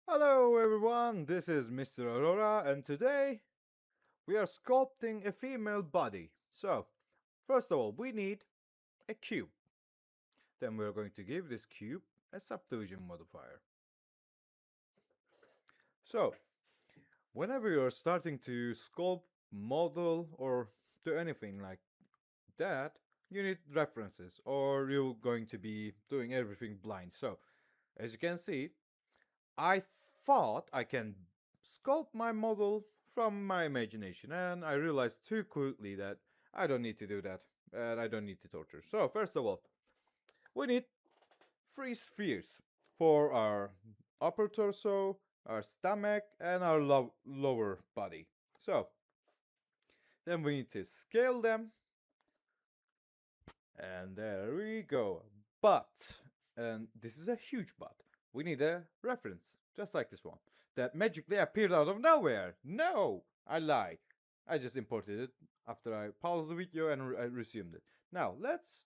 Hello everyone, this is Mr.arorora and today we are sculpting a female body. So, first of all, we need a cube. Then we're going to give this cube a subdivision modifier. So, whenever you're starting to sculpt, model, or do anything like that, you need references or you're going to be doing everything blind. So, as you can see, I thought I can sculpt my model from my imagination, and I realized too quickly that I don't need to do that, and I don't need to torture. So, first of all, we need three spheres for our upper torso, our stomach, and our lower body. So, then we need to scale them, and there we go. But, and this is a huge but, we need a reference, just like this one, that magically appeared out of nowhere. No, I lie. I just imported it after I paused the video and I resumed it. Now, let's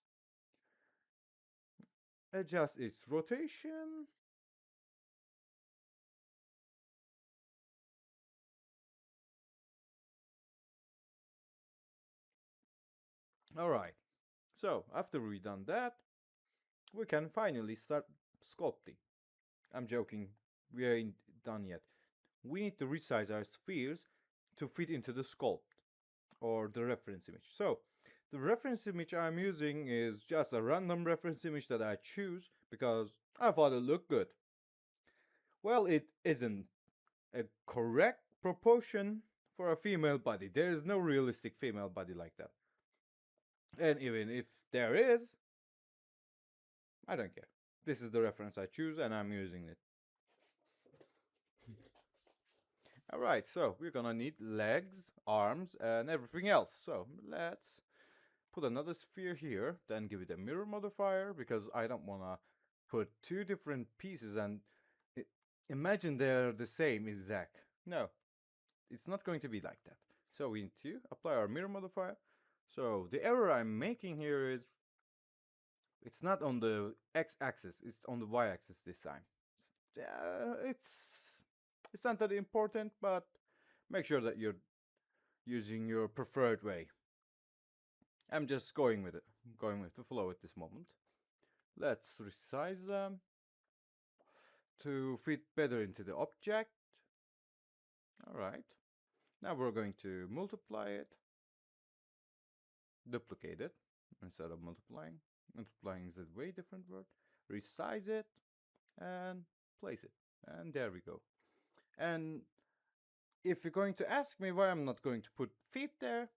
adjust its rotation. Alright, so after we've done that, we can finally start sculpting. I'm joking, we ain't done yet. We need to resize our spheres to fit into the sculpt or the reference image. So, the reference image I'm using is just a random reference image that I choose because I thought it looked good. Well, it isn't a correct proportion for a female body. There is no realistic female body like that. And even if there is, I don't care. This is the reference I choose and I'm using it. Alright, so we're gonna need legs, arms, and everything else. So let's put another sphere here, then give it a mirror modifier because I don't wanna put two different pieces and imagine they're the same exact. No, it's not going to be like that. So we need to apply our mirror modifier. So the error I'm making here is it's not on the x-axis, it's on the y-axis this time. It's not that important, but make sure that you're using your preferred way. I'm just going with it, going with the flow at this moment. Let's resize them to fit better into the object. Alright, now we're going to multiply it, duplicate it instead of multiplying. Multiplying is a way different word. Resize it and place it, and there we go. And if you're going to ask me why I'm not going to put feet there,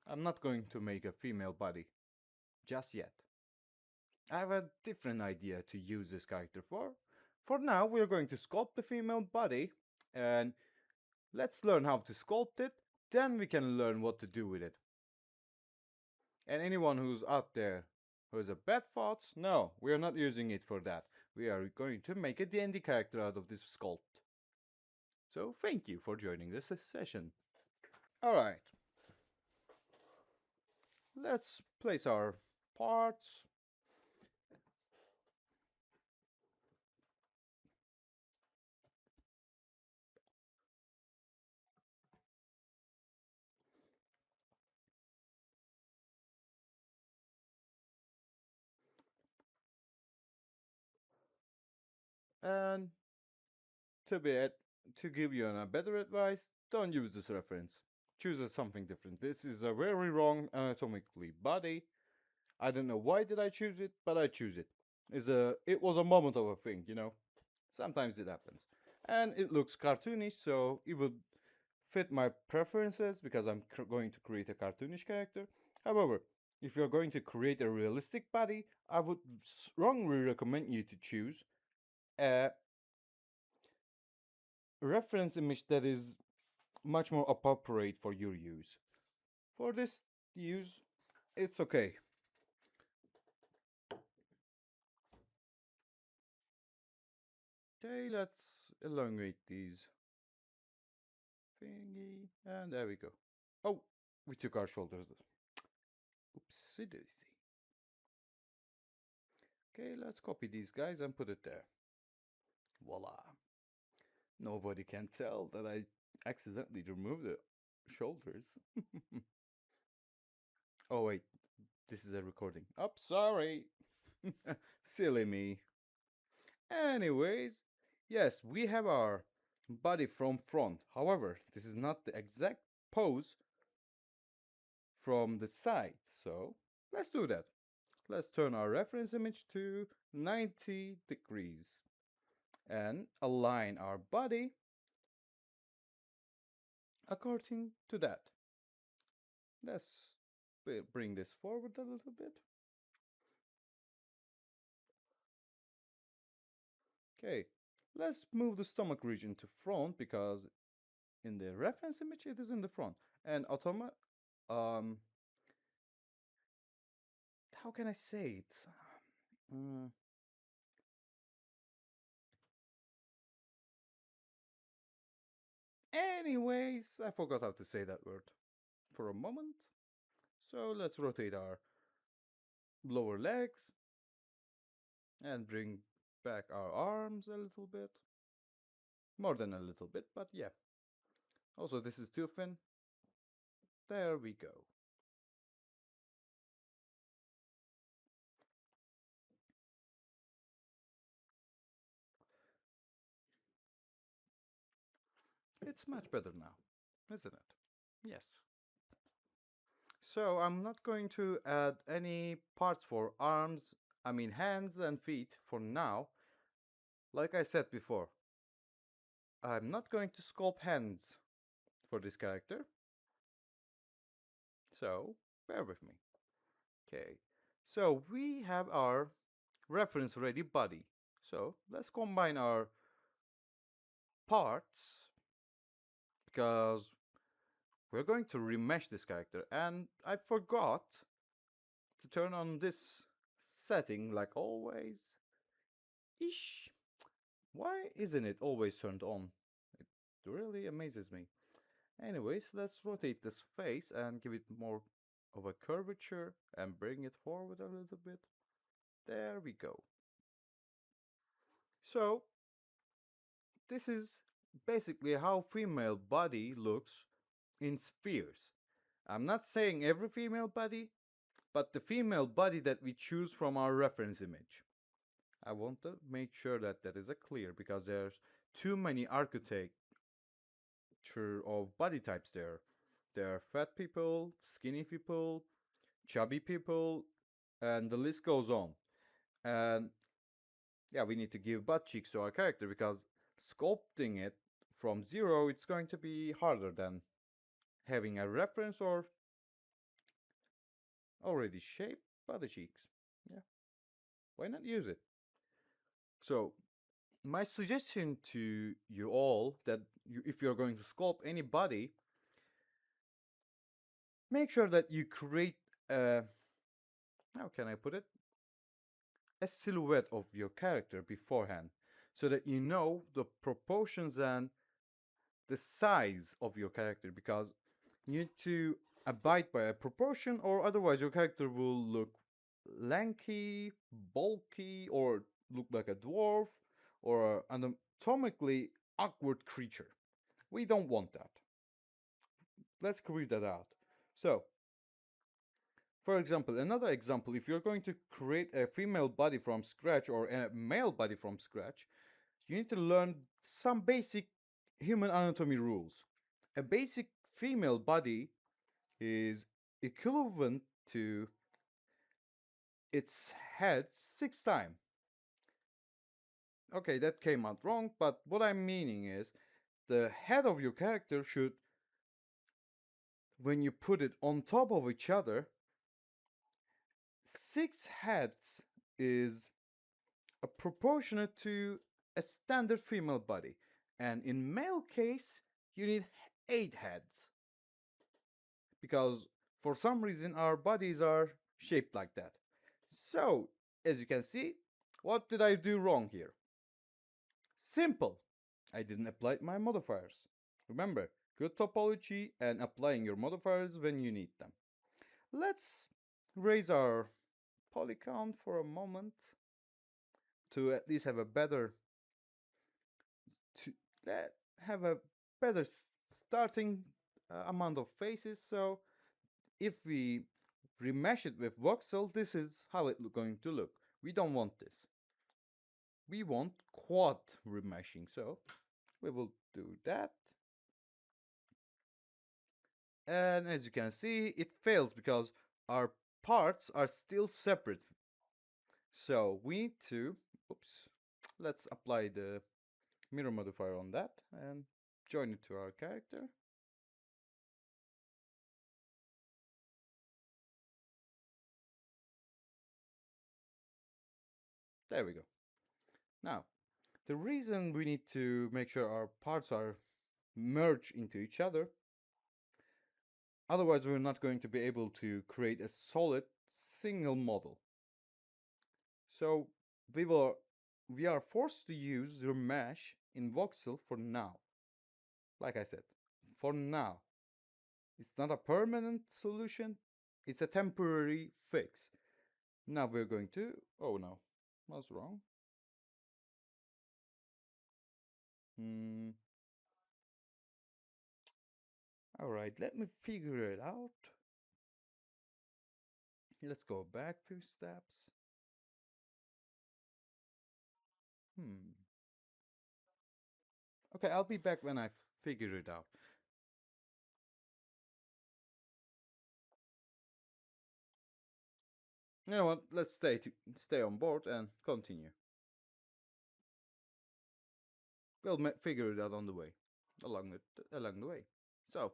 I'm not going to make a female body just yet. I have a different idea to use this character for. For now, we're going to sculpt the female body, and let's learn how to sculpt it, then we can learn what to do with it. And anyone who's out there who has a bad thoughts, no, we are not using it for that. We are going to make a D&D character out of this sculpt. So thank you for joining this session. Alright. Let's place our parts. And to give you a better advice, don't use this reference. Choose something different. This is a very wrong anatomically body. I don't know why did I choose it, but I choose it. It was a moment of a thing, you know. Sometimes it happens. And it looks cartoonish, so it would fit my preferences because I'm going to create a cartoonish character. However, if you're going to create a realistic body, I would strongly recommend you to choose a reference image that is much more appropriate for your use. For this use, it's okay. Okay, let's elongate these thingy, and there we go. Oh, we took our shoulders. Oopsie daisy. Okay, let's copy these guys and put it there. Voila. Nobody can tell that I accidentally removed the shoulders. Oh wait, this is a recording. Oh, sorry. Silly me. Anyways, yes, we have our body from front. However, this is not the exact pose from the side. So let's do that. Let's turn our reference image to 90 degrees and align our body according to that. Let's bring this forward a little bit. Okay, let's move the stomach region to front because in the reference image it is in the front. And um, how can I say it? Mm, anyways, I forgot how to say that word for a moment. So let's rotate our lower legs and bring back our arms a little bit. More than a little bit, but yeah. Also, this is too thin. There we go. It's much better now, isn't it? Yes. So I'm not going to add any parts for arms, I mean hands and feet for now. Like I said before, I'm not going to sculpt hands for this character. So bear with me. Okay. So we have our reference ready body. So let's combine our parts because we're going to remesh this character, and I forgot to turn on this setting like always. Ish. Why isn't it always turned on? It really amazes me. Anyways, let's rotate this face and give it more of a curvature and bring it forward a little bit. There we go. So, this is basically how female body looks in spheres. I'm not saying every female body, but the female body that we choose from our reference image. I want to make sure that that is a clear because there's too many archetypes of body types there. There are fat people, skinny people, chubby people, and the list goes on. And yeah, we need to give butt cheeks to our character because sculpting it from zero, it's going to be harder than having a reference or already shaped body cheeks. Yeah, why not use it? So my suggestion to you all that if you're going to sculpt any body, make sure that you create a, how can I put it, a silhouette of your character beforehand so that you know the proportions and the size of your character because you need to abide by a proportion or otherwise your character will look lanky, bulky, or look like a dwarf or an anatomically awkward creature. We don't want that. Let's clear that out. So, for example, another example, if you're going to create a female body from scratch or a male body from scratch, you need to learn some basic human anatomy rules. A basic female body is equivalent to its head 6 times. Okay, that came out wrong, but what I'm meaning is the head of your character should, when you put it on top of each other, 6 heads is proportionate to a standard female body. And in male case, you need 8 heads. Because for some reason our bodies are shaped like that. So, as you can see, what did I do wrong here? Simple. I didn't apply my modifiers. Remember, good topology and applying your modifiers when you need them. Let's raise our poly count for a moment to at least have a better that have a better starting amount of faces. So if we remesh it with voxel, this is how it's going to look. We don't want this. We want quad remeshing. So we will do that. And as you can see, it fails because our parts are still separate. So we need to, oops, let's apply the mirror modifier on that and join it to our character. There we go. Now, the reason we need to make sure our parts are merged into each other, otherwise we're not going to be able to create a solid single model. So we are forced to use remesh in voxel for now. Like I said, for now. It's not a permanent solution, it's a temporary fix. Now we're going to, oh no, what's wrong? Hmm. All right, let me figure it out. Let's go back 2 steps. Hmm. Okay, I'll be back when I figure it out. You know what? Let's stay on board and continue. We'll figure it out on the way, along the way. So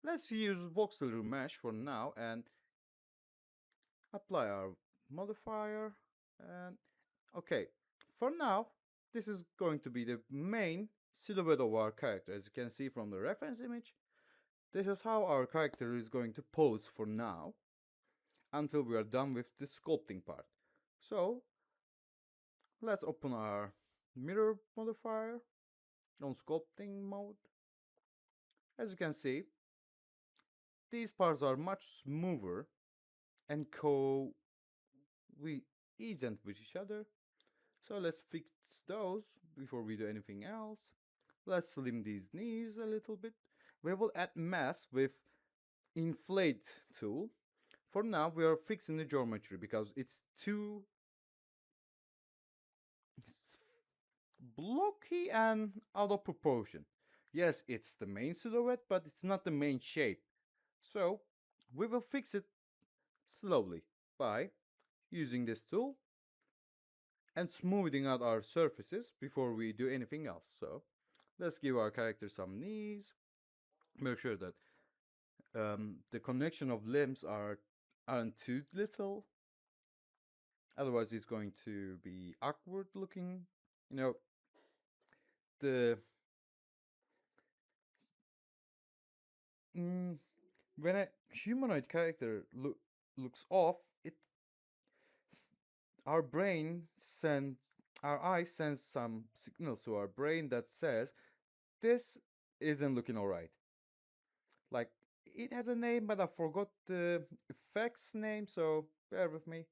let's use voxel remesh for now and apply our modifier. And okay, for now, this is going to be the main silhouette of our character. As you can see from the reference image, this is how our character is going to pose for now until we are done with the sculpting part. So let's open our mirror modifier on sculpting mode. As you can see, these parts are much smoother and coexistent with each other. So let's fix those before we do anything else. Let's slim these knees a little bit. We will add mass with inflate tool. For now, we are fixing the geometry because it's too blocky and out of proportion. Yes, it's the main silhouette, but it's not the main shape. So we will fix it slowly by using this tool and smoothing out our surfaces before we do anything else. So let's give our character some knees. Make sure that the connection of limbs aren't too little. Otherwise, it's going to be awkward looking. You know, the when a humanoid character looks off, it our brain sends our eyes sends some signals to our brain that says this isn't looking alright. Like it has a name, but I forgot the effect's name, so bear with me.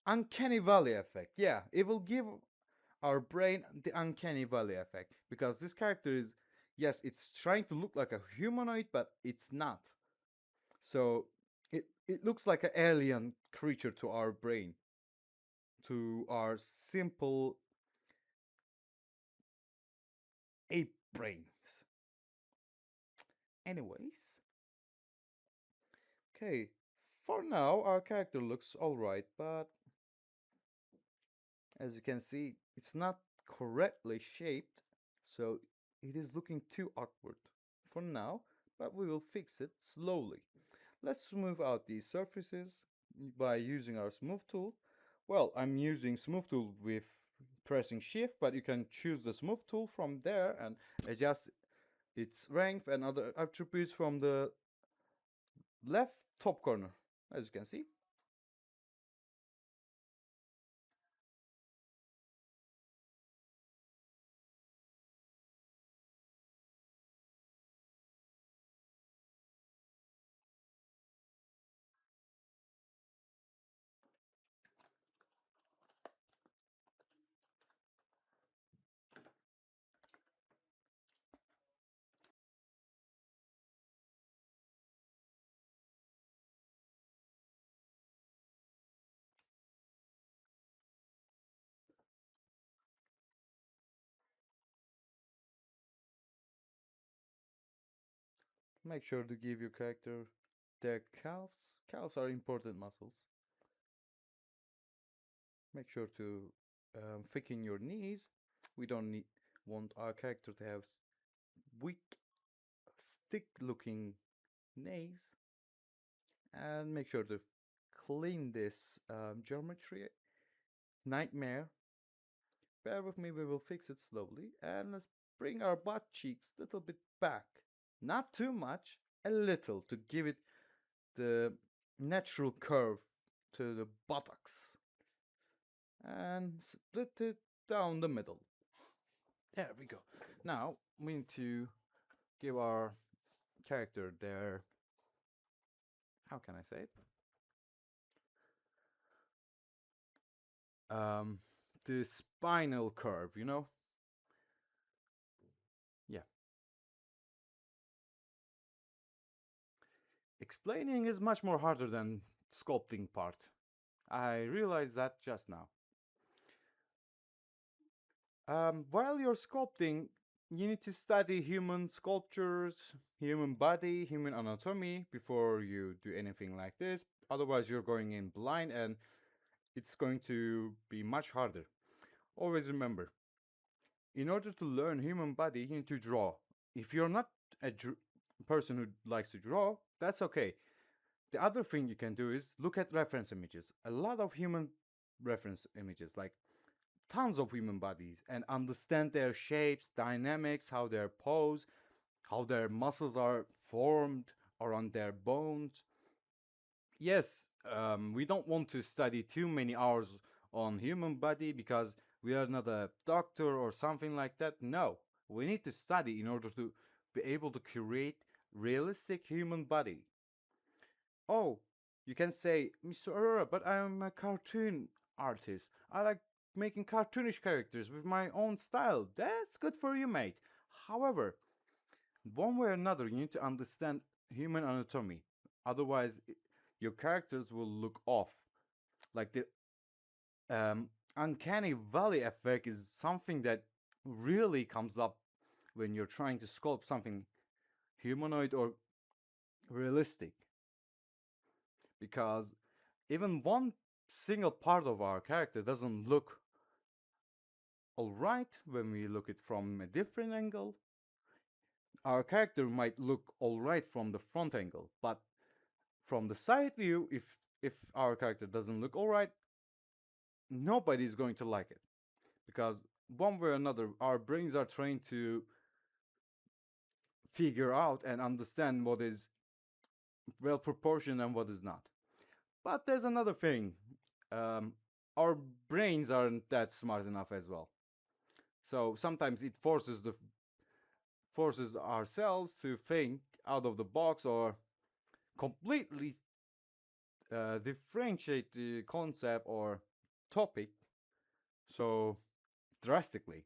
Uncanny Valley effect. Yeah, it will give our brain the Uncanny Valley effect because this character is, yes, it's trying to look like a humanoid, but it's not. So it looks like an alien creature to our brain, to our simple ape brains. Anyways, okay, for now our character looks alright, but as you can see, it's not correctly shaped, so it is looking too awkward for now, but we will fix it slowly. Let's smooth out these surfaces by using our smooth tool. Well, I'm using smooth tool with pressing shift, but you can choose the smooth tool from there and adjust its length and other attributes from the left top corner, as you can see. make sure to give your character their calves. Calves are important muscles. Make sure to thicken your knees. We don't want our character to have weak, stick-looking knees. And make sure to clean this geometry nightmare. Bear with me, we will fix it slowly. And let's bring our butt cheeks a little bit back. Not too much, a little, to give it the natural curve to the buttocks. And split it down the middle. There we go. Now we need to give our character their, how can I say it? The spinal curve, you know? Yeah. Explaining is much more harder than sculpting part. I realized that just now. While you're sculpting, you need to study human sculptures, human body, human anatomy before you do anything like this. Otherwise, you're going in blind and it's going to be much harder. Always remember, in order to learn human body, you need to draw. If you're not a person who likes to draw, that's okay. The other thing you can do is look at reference images. A lot of human reference images, like tons of human bodies, and understand their shapes, dynamics, how they're posed, how their muscles are formed around their bones. Yes, we don't want to study too many hours on human body because we are not a doctor or something like that. No, we need to study in order to be able to create realistic human body. Oh, you can say, Mr. Aurora, but I'm a cartoon artist. I like making cartoonish characters with my own style. That's good for you, mate. However, one way or another, you need to understand human anatomy. Otherwise, your characters will look off. Like the uncanny valley effect is something that really comes up when you're trying to sculpt something humanoid or realistic. Because even one single part of our character doesn't look alright when we look it from a different angle. Our character might look alright from the front angle, but from the side view, if our character doesn't look alright, nobody's going to like it. Because one way or another, our brains are trained to figure out and understand what is well proportioned and what is not. But there's another thing. Our brains aren't that smart enough as well. So sometimes it forces ourselves to think out of the box or completely differentiate the concept or topic so drastically.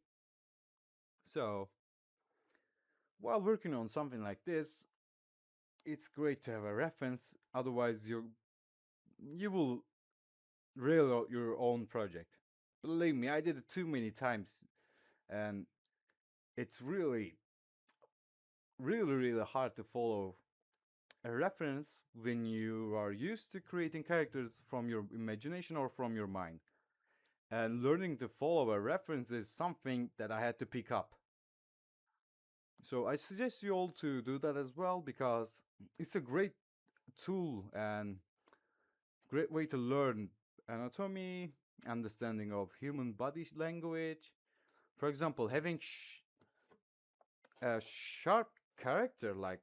So while working on something like this, it's great to have a reference. Otherwise, you will rail out your own project. Believe me, I did it too many times, and it's really hard to follow a reference when you are used to creating characters from your imagination or from your mind. And learning to follow a reference is something that I had to pick up. So I suggest you all to do that as well because it's a great tool and great way to learn anatomy, understanding of human body language. For example, having a sharp character like,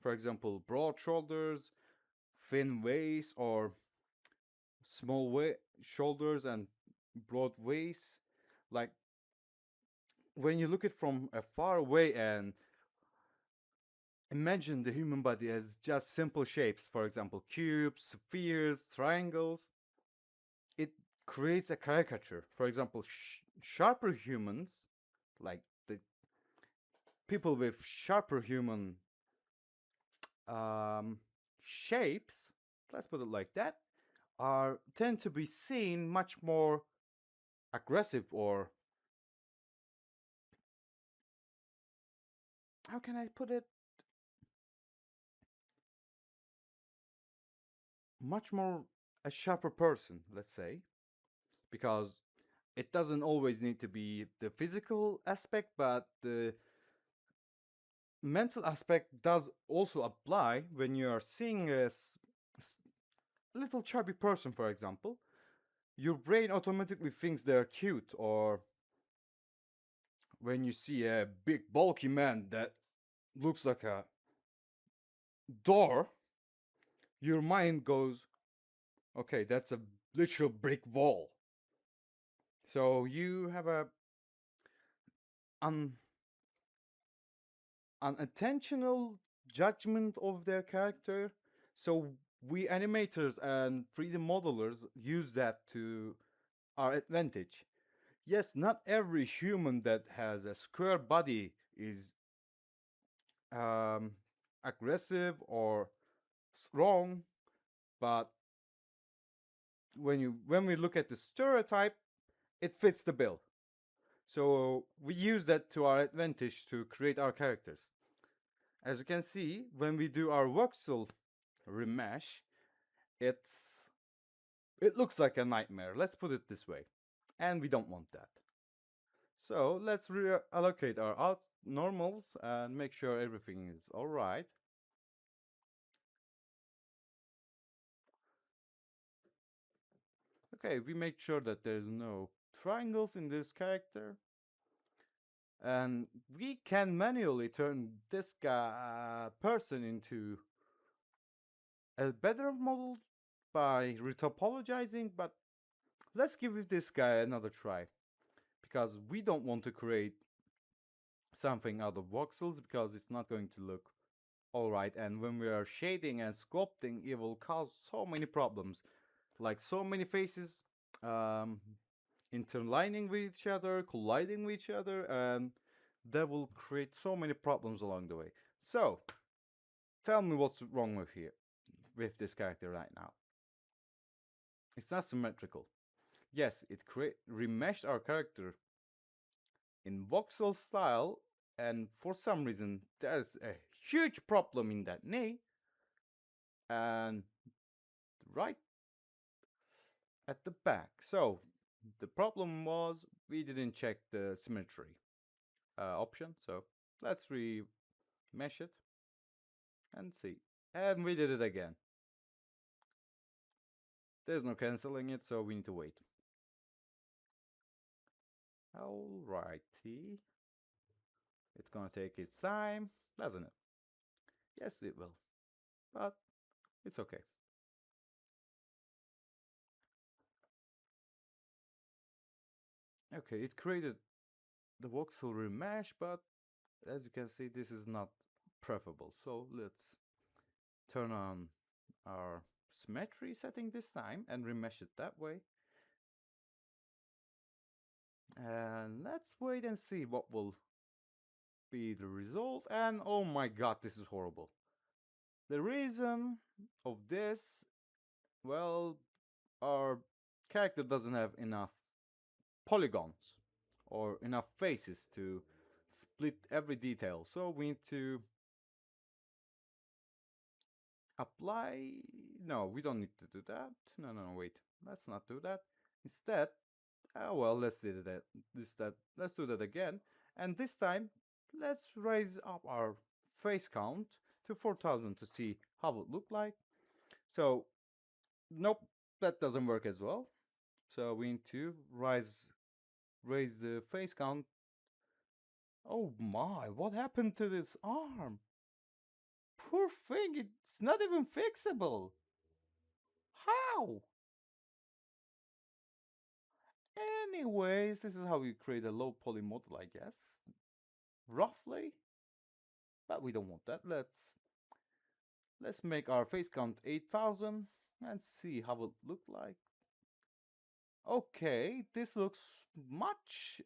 for example, broad shoulders, thin waist, or small shoulders and broad waist. Like when you look it from a far away and imagine the human body as just simple shapes, for example, cubes, spheres, triangles, it creates a caricature. For example, sharper humans, like the people with sharper human shapes, let's put it like that, are tend to be seen much more aggressive, or how can I put it? much more a sharper person, let's say, because it doesn't always need to be the physical aspect, but the mental aspect does also apply when you are seeing little chubby person, for example. Your brain automatically thinks they're cute, or when you see a big bulky man that looks like a door, your mind goes, okay, that's a literal brick wall. So you have a un- unintentional judgment of their character. So we animators and 3D modelers use that to our advantage. Yes, not every human that has a square body is um, aggressive or strong, but when we look at the stereotype, it fits the bill. So we use that to our advantage to create our characters. As you can see, when we do our voxel remesh, it's it looks like a nightmare. Let's put it this way, and we don't want that. So let's reallocate our out normals and make sure everything is all right. Okay, we make sure that there's no triangles in this character. And we can manually turn this guy, person into a better model by retopologizing, but let's give this guy another try because we don't want to create something out of voxels because it's not going to look alright. And when we are shading and sculpting, it will cause so many problems, like so many faces um, interlining with each other, colliding with each other, and that will create so many problems along the way. So, tell me what's wrong with this character right now. It's not symmetrical. Yes, it remeshed our character in voxel style, and for some reason there's a huge problem in that knee, and right at the back. So the problem was we didn't check the symmetry option. So let's remesh it and see. And we did it again. There's no canceling it, so we need to wait. Alrighty. It's gonna take its time, doesn't it? Yes, it will. But it's okay. Okay, it created the voxel remesh, but as you can see, this is not preferable. So let's turn on our symmetry setting this time and remesh it that way. And let's wait and see what will be the result. And oh my god, this is horrible. The reason of this, well, our character doesn't have enough polygons or enough faces to split every detail. So we need to apply. No, we don't need to do that. No, wait. Let's not do that. Instead, well, let's do that. Let's do that again. And this time, let's raise up our face count to 4,000 to see how it look like. So, nope, that doesn't work as well. So we need to raise the face count. Oh my, what happened to this arm? Poor thing, it's not even fixable. How? Anyways, this is how you create a low poly model, I guess. Roughly. But we don't want that. Let's make our face count 8,000 and see how it look like. Okay, this looks much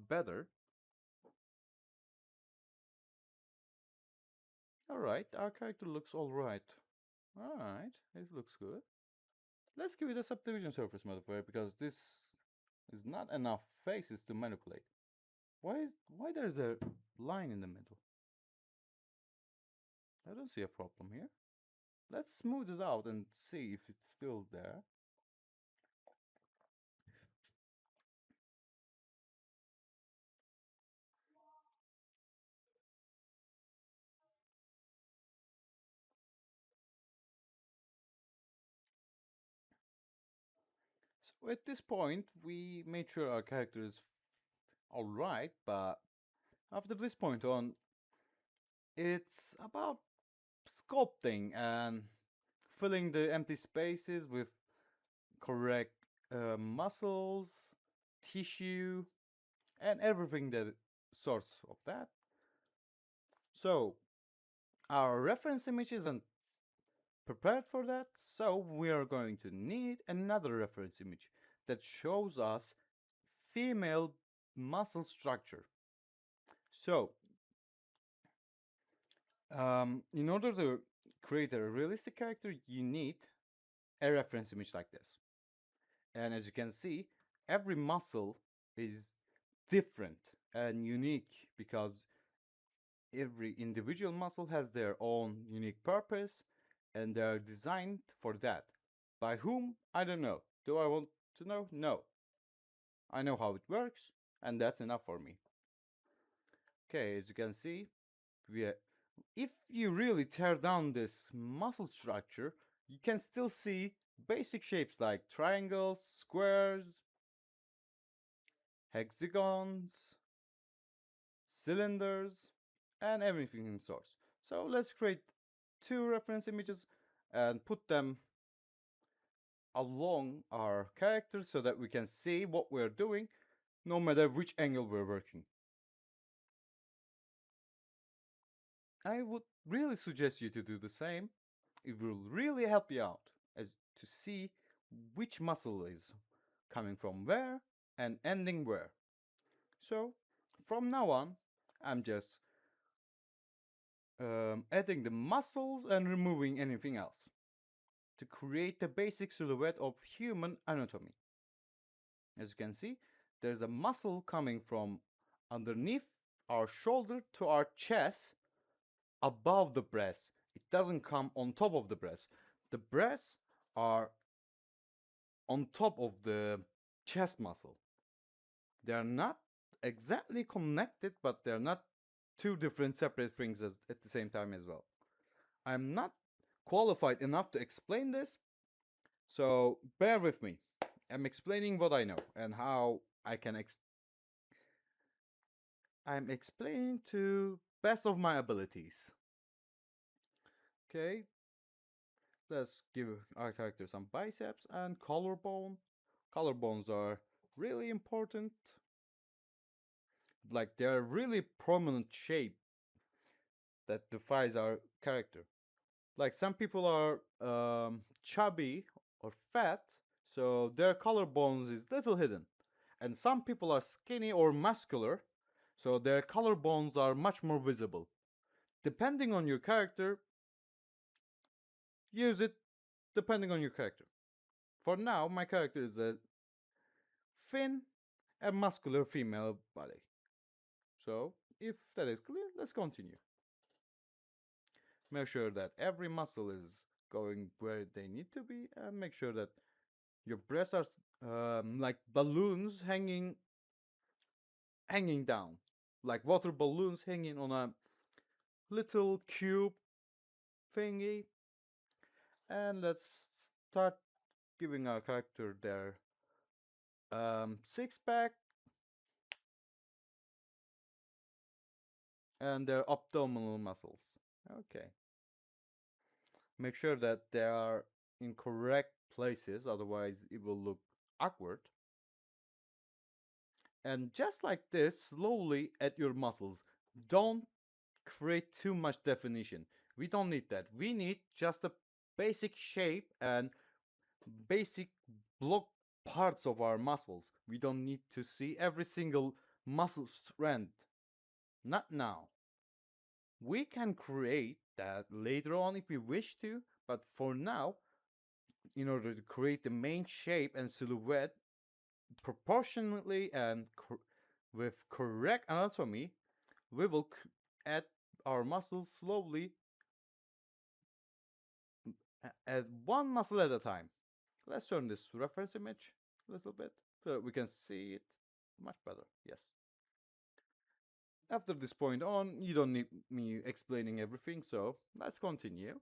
better. Alright, our character looks alright. Alright, it looks good. Let's give it a subdivision surface modifier because this is not enough faces to manipulate. Why there's a line in the middle? I don't see a problem here. let's smooth it out and see if it's still there. So at this point, we made sure our character is alright, but after this point on, it's about sculpting and filling the empty spaces with correct muscles, tissue, and everything that sorts of that. So our reference image isn't prepared for that, so we are going to need another reference image that shows us female muscle structure. So, in order to create a realistic character, you need a reference image like this. And as you can see, every muscle is different and unique because every individual muscle has their own unique purpose and they are designed for that. By whom? I don't know. Do I want to know? No. I know how it works, and that's enough for me. Okay, as you can see, if you really tear down this muscle structure, you can still see basic shapes like triangles, squares, hexagons, cylinders, and everything in source. So let's create two reference images and put them along our character so that we can see what we're doing no matter which angle we're working. I would really suggest you to do the same. It will really help you out as to see which muscle is coming from where and ending where. So from now on, I'm just adding the muscles and removing anything else to create the basic silhouette of human anatomy. As you can see, there's a muscle coming from underneath our shoulder to our chest above the breast. It doesn't come on top of the breast. The breasts are on top of the chest muscle. They're not exactly connected, but they're not two different separate things at the same time as well. I'm not qualified enough to explain this, so bear with me. I'm explaining what I know and how I can I'm explaining to best of my abilities. Okay, let's give our character some biceps and collarbone. Collarbones are really important. Like they're a really prominent shape that defines our character. Like some people are chubby or fat, so their collarbones is little hidden. And some people are skinny or muscular, so their collarbones are much more visible. Depending on your character, use it depending on your character. For now, my character is a thin and muscular female body. So, if that is clear, let's continue. Make sure that every muscle is going where they need to be, and make sure that your breasts are like balloons hanging down, like water balloons hanging on a little cube thingy. And let's start giving our character their six pack and their abdominal muscles. Okay. Make sure that they are in correct places, otherwise it will look awkward. And just like this, slowly add your muscles. Don't create too much definition. We don't need that. We need just a basic shape and basic block parts of our muscles. We don't need to see every single muscle strand. Not now. We can create that later on if we wish to, but for now, in order to create the main shape and silhouette proportionately and with correct anatomy, we will add our muscles slowly one muscle at a time. Let's turn this reference image a little bit so that we can see it much better. Yes. After this point on, you don't need me explaining everything, so let's continue.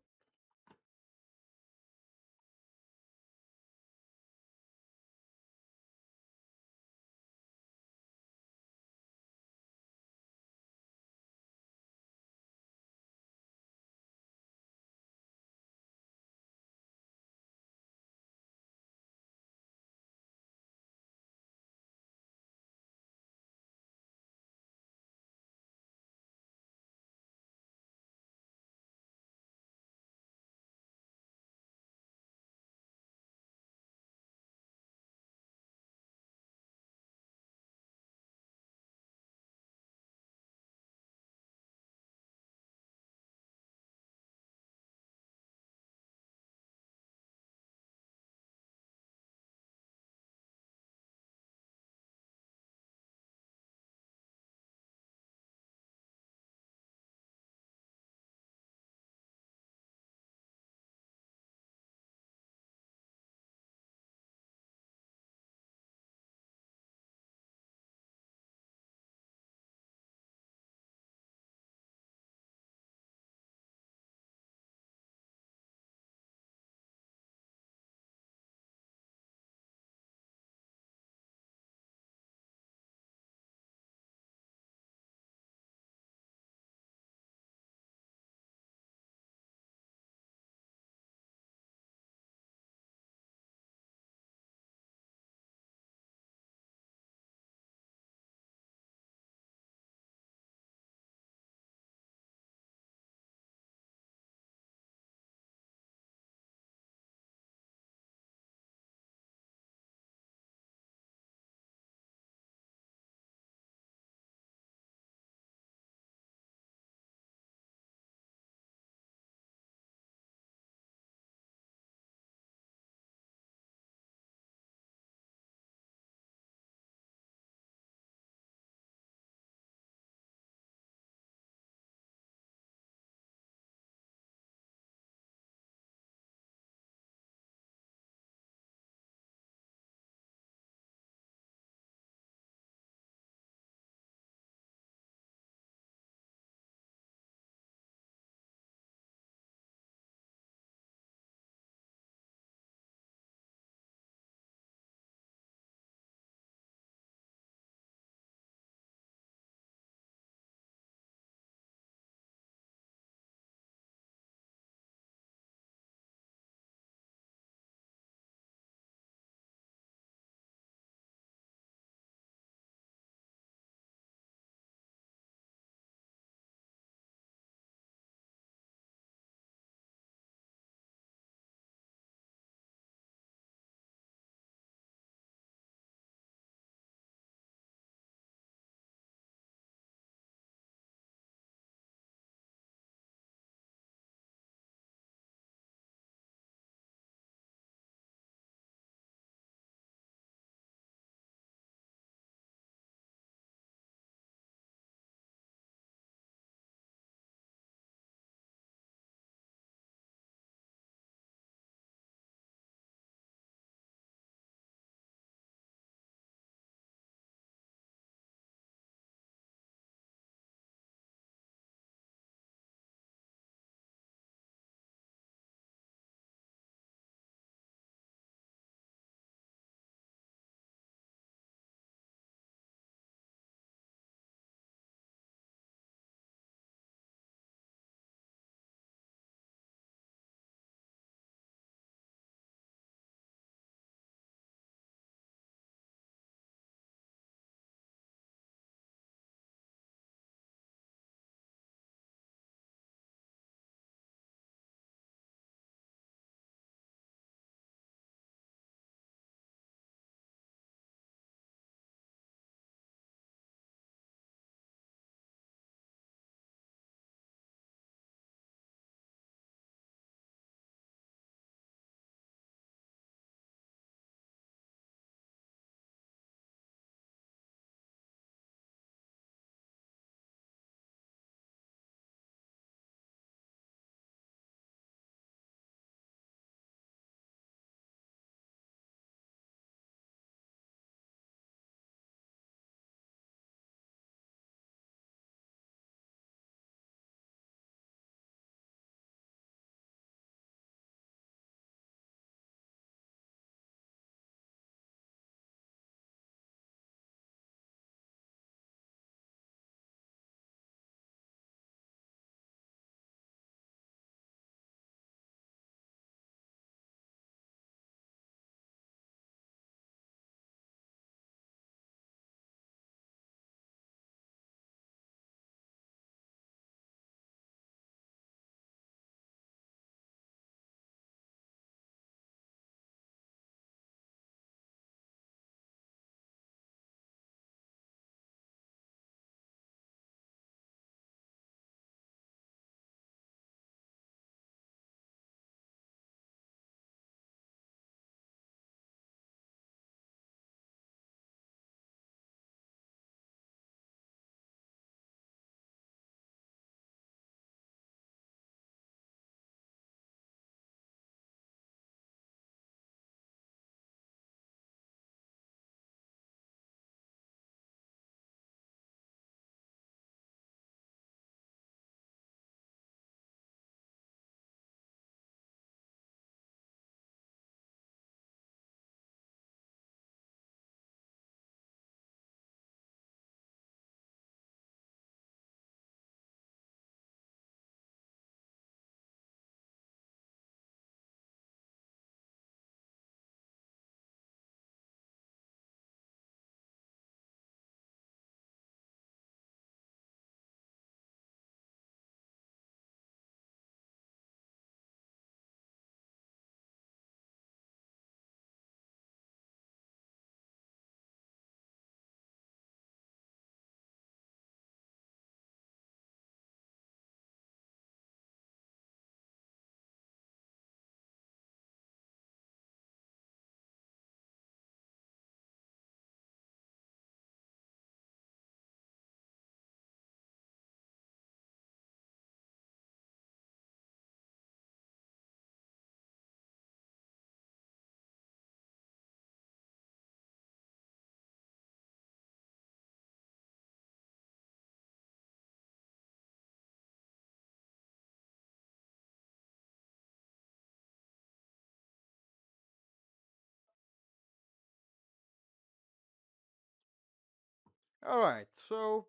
All right, so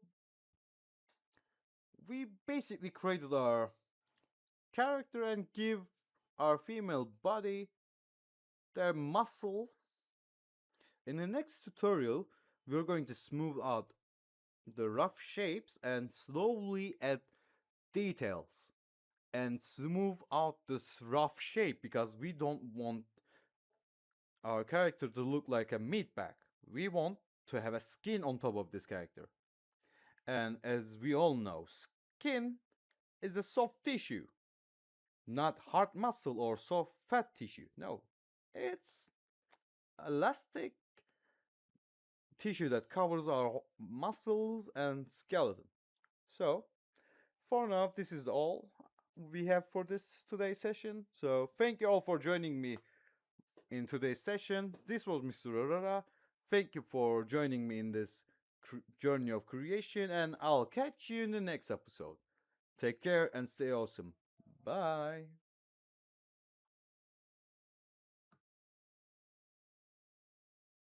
we basically created our character and give our female body their muscle. In the next tutorial, we're going to smooth out the rough shapes and slowly add details and smooth out this rough shape because we don't want our character to look like a meat bag. We want to have a skin on top of this character. And as we all know, skin is a soft tissue, not hard muscle or soft fat tissue. No, it's elastic tissue that covers our muscles and skeleton. So, for now, this is all we have for this today's session. So, thank you all for joining me in today's session. This was Mr.arorora. Thank you for joining me in this journey of creation, and I'll catch you in the next episode. Take care and stay awesome. Bye.